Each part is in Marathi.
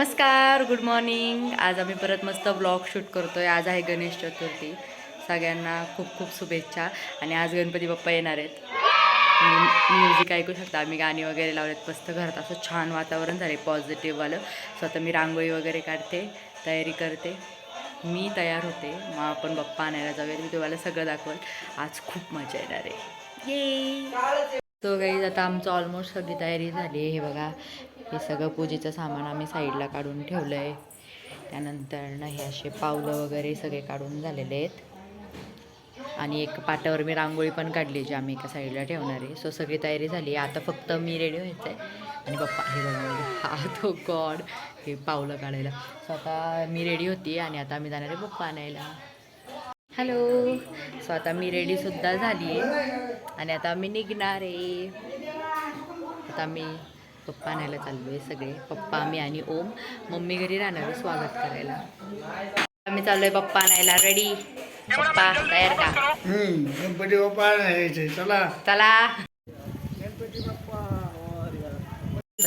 नमस्कार, गुड मॉर्निंग. आज आम्ही परत मस्त ब्लॉग शूट करतोय. आज आहे गणेश चतुर्थी. सगळ्यांना खूप खूप शुभेच्छा. आणि आज गणपती बाप्पा येणार आहेत. तुम्ही म्युझिक ऐकू शकता. आम्ही गाणी वगैरे लावलेत. मस्त घरात असं छान वातावरण झाले पॉझिटिव्हवालं. स्वतः मी रांगोळी वगैरे काढते, तयारी करते. मी तयार होते. मग आपण बाप्पा आणायला जाऊया. मी तुम्हाला सगळं दाखवल. आज खूप मजा येणार आहे. ये तो गाईज आता आमचं ऑलमोस्ट सगळी तयारी झाली आहे. हे बघा, हे सगळं पूजेचं सामान आम्ही साईडला काढून ठेवलं आहे. त्यानंतर ना हे असे पावलं वगैरे सगळे काढून झालेले आहेत. आणि एक पाटावर मी रांगोळी पण काढली जी आम्ही एका साईडला ठेवणार आहे. सो सगळी तयारी झाली आहे. आता फक्त मी रेडी व्हायचं आहे आणि पप्पा हे बघा म्हणजे हा तो गॉड हे पावलं काढायला. सो आता मी रेडी होती आणि आता आम्ही जाणार आहे पप्पा आणायला. हॅलो. सो आता मी रेडीसुद्धा झाली आहे आणि आता आम्ही निघणार आहे. आता आम्ही पप्पा आणायला चाललो आहे सगळे. पप्पा, मी आणि ओम. मम्मी घरी राहणार आहे स्वागत करायला. आम्ही चाललो आहे पप्पा आणायला. रेडी? पप्पा तयार का? गणपती बाप्पा आणायचे. चला चला. गणपती बाप्पा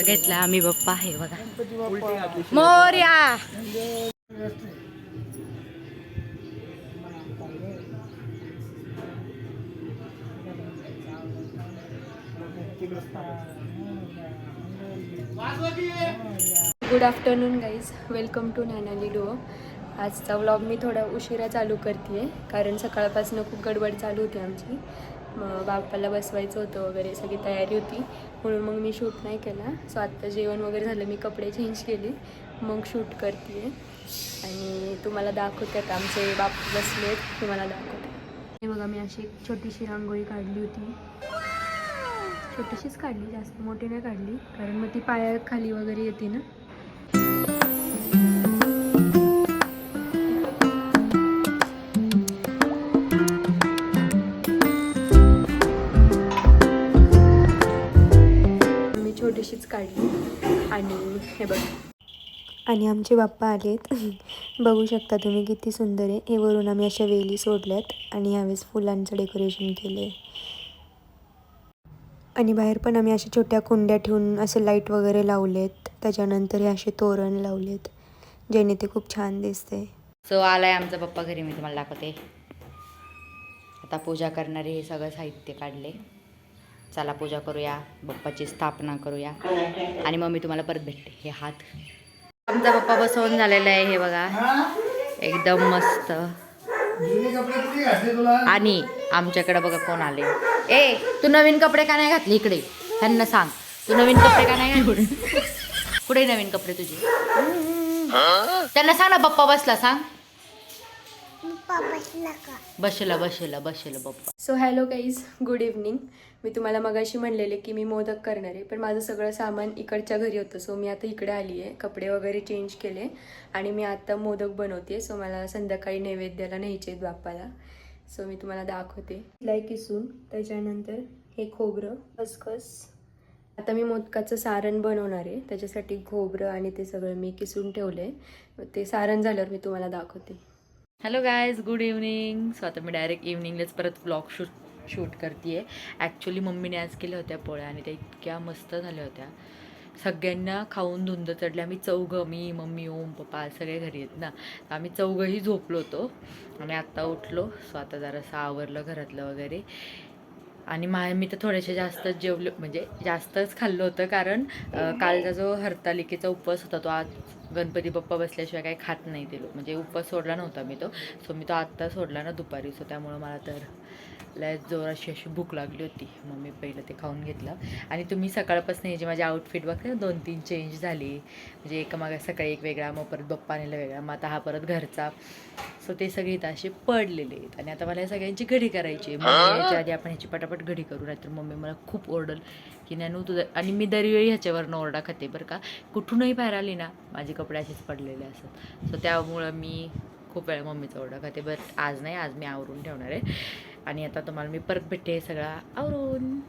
घेतला आम्ही पप्पा आहे बघा. Ganpati Bappa Morya. Good afternoon guys, welcome to नॅनाली डो. आजचा व्लॉग मी थोडा उशिरा चालू करते आहे कारण सकाळपासून खूप गडबड चालू होती आमची. मग बाप्पाला बसवायचं होतं वगैरे सगळी तयारी होती म्हणून मग मी शूट नाही केला. सो आत्ता जेवण वगैरे झालं, मी कपडे चेंज केले, मग शूट करते आहे. आणि तुम्हाला दाखवते आता आमचे बाप्पा बसलेत, तुम्हाला दाखवते. हे बघा, मी अशी एक छोटीशी रांगोळी काढली होती. छोटीशीच काढली, जास्त मोठी नाही काढली कारण मग ती पायाखाली वगैरे येते ना. मी छोटीशीच काढली. आणि हे बघ, आणि आमचे बाप्पा आलेत. बघू शकता तुम्ही किती सुंदर आहे. हे वरून आम्ही अशा वेली सोडल्यात आणि ह्यावेळेस फुलांचं डेकोरेशन केलं आहे. आणि बाहेर पण आम्ही अशा छोट्या कुंड्या ठेवून असे लाईट वगैरे लावलेत. त्याच्यानंतर हे असे तोरण लावलेत ज्याने ते खूप छान दिसते. सो आलाय आमचा पप्पा घरी, मी तुम्हाला दाखवते. आता पूजा करणारे हे सगळं साहित्य काढले. चला पूजा करूया, बाप्पाची स्थापना करूया आणि मग मी तुम्हाला परत भेटते. हे हात आमचा पप्पा बसवून झालेला आहे. हे बघा, एकदम मस्त. आणि आमच्याकडे बघा कोण आले. ए, तू नवीन कपडे का नाही घातले? इकडे त्यांना सांग, तू नवीन कपडे का नाही घातले? कुठे नवीन कपडे तुझे? त्यांना सांग ना, पप्पा बसला सांग. बसला बसला बसला पप्पा. So hello guys, good evening. मी तुम्हाला मगाशी म्हणलेले की मी मोदक करणार आहे, पण माझं सगळं सामान इकडच्या घरी होतं. सो मी आता इकडे आली आहे, कपडे वगैरे चेंज केले आणि मी आता मोदक बनवते. सो मला संध्याकाळी नैवेद्याला न्यायचे आहेत बाप्पाला. सो मी तुम्हाला दाखवते. लाई किसून त्याच्यानंतर हे खोबरं, खसखस. आता मी मोदकाचं सारण बनवणार आहे, त्याच्यासाठी खोबरं आणि ते सगळं मी किसून ठेवलं आहे. ते सारण झाल्यावर मी तुम्हाला दाखवते. Hello guys, good evening. So आता मी डायरेक्ट इव्हनिंगलाच परत व्लॉग शूट करते आहे. ॲक्च्युली मम्मीने आज केल्या होत्या पोळ्या आणि त्या इतक्या मस्त झाल्या होत्या. सगळ्यांना खाऊन धुंद चढले. आम्ही चौघं, मी, मम्मी, ओम, पप्पा सगळे घरी आहेत ना, तर आम्ही चौघंही झोपलो होतो आणि आत्ता उठलो. सो आता जरासं आवरलं घरातलं वगैरे. आणि मी तर थोडेसे जास्तच जेवलो, म्हणजे जास्तच खाल्लं होतं कारण कालचा जो हरतालिकेचा उपवास होता तो आज गणपती बाप्पा बसल्याशिवाय काही खात नाही ते लोक, म्हणजे उपवास सोडला नव्हता मी तो. सो मी तो आत्ता सोडला ना दुपारी. सो त्यामुळं मला तर लय जोराशी अशी भूक लागली होती. मग मी पहिलं ते खाऊन घेतलं. आणि तुम्ही सकाळपासून हे जे माझे आउटफिट बघते ना, 2-3 चेंज झाली. म्हणजे एक मग सकाळी एक वेगळा, मग परत बाप्पा आलेला वेगळा, मग आता हा परत घरचा. सो ते सगळे इथं असे पडलेले आहेत आणि आता मला या सगळ्यांची घडी करायची आहे. मग याच्या आधी आपण ह्याची पटापट घडी करू, नाहीतर मम्मी मला खूप ओरडल की नॅनू तुझं. आणि मी दरवेळी ह्याच्यावरनं ओरडा खाते बरं का. कुठूनही बाहेर आली ना, माझे कपडे असेच पडलेले असतात. सो त्यामुळं मी खूप वेळा मम्मीचा ओरडा खाते. बट आज नाही, आज मी आवरून ठेवणार आहे. आणि आता तुम्हाला मी परत भेटते हे सगळं आवरून.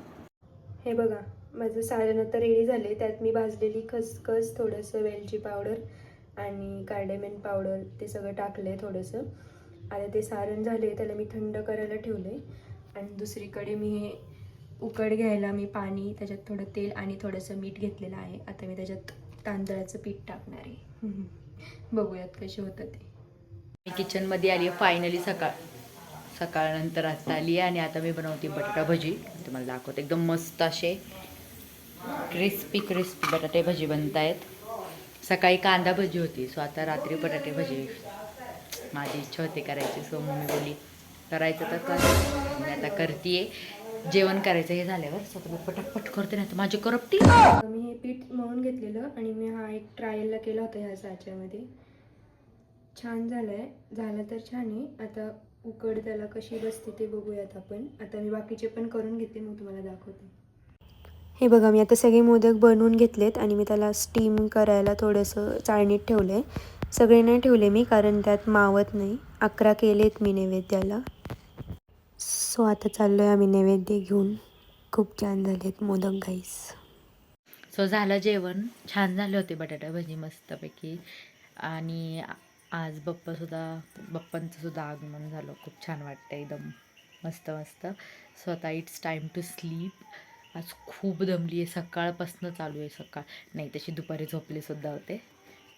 हे बघा, माझं सारण आता रेडी झाले. त्यात मी भाजलेली खसखस, थोडंसं वेलची पावडर आणि कार्डेमन पावडर ते सगळं टाकलं आहे थोडंसं. आता ते सारण झाले, त्याला मी थंड करायला ठेवले. आणि दुसरीकडे मी हे उकड घ्यायला मी पाणी, त्याच्यात थोडं तेल आणि थोडंसं मीठ घेतलेलं आहे. आता मी त्याच्यात तांदळाचं पीठ टाकणार आहे. बघूयात कसे होतं ते. मी किचनमध्ये आली आहे फायनली सकाळनंतर आता आली आहे आणि आता मी बनवते बटाटा भजी. तुम्हाला दाखवते एकदम मस्त असे क्रिस्पी बटाटे भजी बनत आहेत. सकाळी कांदा भजी होती, सो आता रात्री बटाटे भजी माझी इच्छा होती करायची. सो मम्मी बोली करायचं तर कर, मी आता करते. जेवण करायचं हे झाल्यावर स्वतः मी पटापट करते, नाही तर माझी करपटी. मी हे पीठ मळून घेतलेलं आणि मी हा एक ट्रायलला केला होता ह्या साच्यामध्ये. छान झालंय, झालं तर छान आहे. आता उकड त्याला कशी बसते ते बघूयात आपण. आता मी बाकीचे पण करून घेते, मग तुम्हाला दाखवते. हे बघा, मी आता सगळे मोदक बनवून घेतलेत आणि मी त्याला स्टीम करायला थोडंसं चाळणीत ठेवलं आहे. सगळे नाही ठेवले मी, कारण त्यात मावत नाही. 11 केलेत मी नैवेद्याला. सो आता चाललो आहे आम्ही नैवेद्य घेऊन. खूप छान झालेत मोदक गाईस. सो झालं जेवण, छान झाले होते बटाटा भजी मस्तपैकी. आणि आज बप्पांचं सुद्धा आगमन झालं. खूप छान वाटतं, एकदम मस्त. सो आता इट्स टाईम टू स्लीप. आज खूप दमली आहे, सकाळपासून चालू आहे. नाही तशी दुपारी झोपलेसुद्धा होते.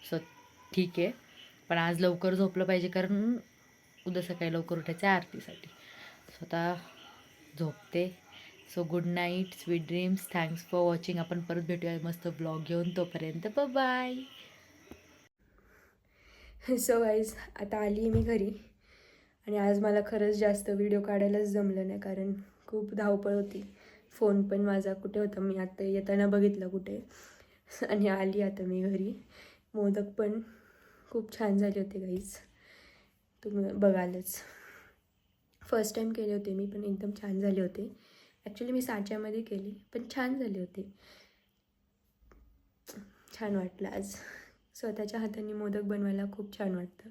सो ठीक आहे, पण आज लवकर झोपलं पाहिजे, कारण उद्या सकाळी लवकर उठायचं आहे आरतीसाठी. सो आता झोपते. So good night, sweet dreams, thanks for watching. आपण परत भेटूया मस्त ब्लॉग घेऊन. तोपर्यंत बाय. सो गाईज, आता आली आहे मी घरी आणि आज मला खरंच जास्त व्हिडिओ काढायलाच जमलं नाही, कारण खूप धावपळ होती. फोन पण माझा कुठे होता, मी आता येताना बघितलं कुठे. आणि आली आता मी घरी. मोदक पण खूप छान झाले होते गाईज, तुम्ही बघालच. फर्स्ट टाईम केले होते मी, पण एकदम छान झाले होते. ॲक्च्युली मी साच्यामध्ये केली, पण छान झाले होते. छान वाटलं आज. स्वतःच्या हाताने मोदक बनवायला खूप छान वाटतं.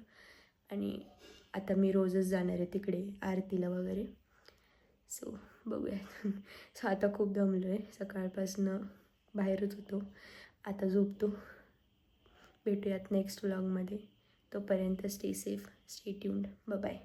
आणि आता मी रोजच जाणार आहे तिकडे आरतीला वगैरे. सो बघूयात. सो आता खूप दमलो आहे, सकाळपासनं बाहेरच होतो. आता झोपतो. भेटूयात नेक्स्ट व्लॉगमध्ये. तोपर्यंत stay safe, stay tuned. Bye.